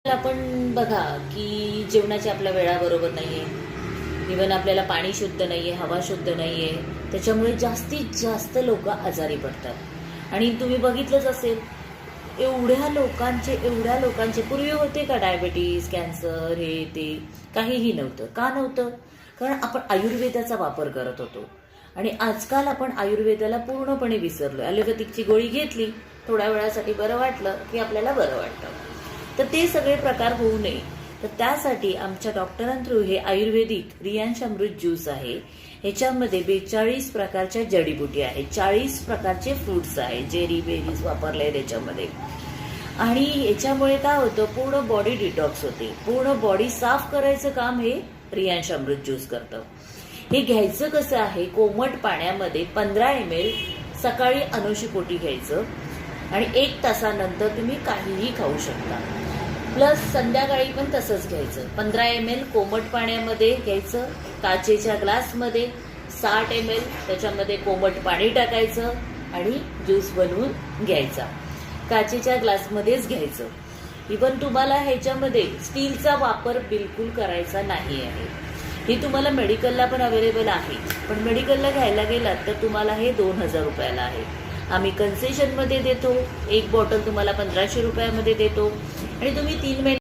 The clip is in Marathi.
आपण बघा की जेवणाची आपल्या वेळा बरोबर नाहीये. इव्हन आपल्याला पाणी शुद्ध नाहीये, हवा शुद्ध नाहीये. त्याच्यामुळे जास्तीत जास्त लोक आजारी पडतात. आणि तुम्ही बघितलंच असेल, एवढ्या लोकांचे पूर्वी होते का डायबिटीज, कॅन्सर, हे ते काहीही नव्हतं. का नव्हतं? कारण आपण आयुर्वेदाचा वापर करत होतो. आणि आजकाल आपण आयुर्वेदाला पूर्णपणे विसरलो. ॲलोपॅथिकची गोळी घेतली, थोड्या वेळासाठी बरं वाटलं की आपल्याला बरं वाटतं. तर ते सगळे प्रकार होऊ नये, तर त्यासाठी आमच्या डॉक्टरांथ्रू हे आयुर्वेदिक रियांश अमृत ज्यूस आहे. ह्याच्यामध्ये 42 प्रकारच्या जडीबुटी आहेत, 40 प्रकारचे फ्रुट्स आहेत, जेरी बेरीज वापरले त्याच्यामध्ये. आणि याच्यामुळे काय होतं, पूर्ण बॉडी डिटॉक्स होते. पूर्ण बॉडी साफ करायचं काम हे रियांश अमृत ज्यूस करतं. हे घ्यायचं कसं आहे, कोमट पाण्यामध्ये 15 ml सकाळी अनुशीपोटी घ्यायचं आणि 1 तासानंतर तुम्ही काहीही खाऊ शकता. प्लस संध्याकाळी पण तसंच घ्यायचं. 15 ml कोमट पाण्यामध्ये घ्यायचं, काचेच्या ग्लासमध्ये 60 ml त्याच्यामध्ये कोमट पाणी टाकायचं आणि ज्यूस बनवून घ्यायचा. काचेच्या ग्लासमध्येच घ्यायचं. इव्हन तुम्हाला ह्याच्यामध्ये स्टीलचा वापर बिलकुल करायचा नाही आहे. हे तुम्हाला मेडिकलला पण अवेलेबल आहे, पण मेडिकलला घ्यायला गेलात तर तुम्हाला हे 2000 रुपयाला आहे. आम्ही कन्सेशनमध्ये देतो. एक बॉटल तुम्हाला 1500 रुपयामध्ये देतो आणि तुम्ही 3 महिने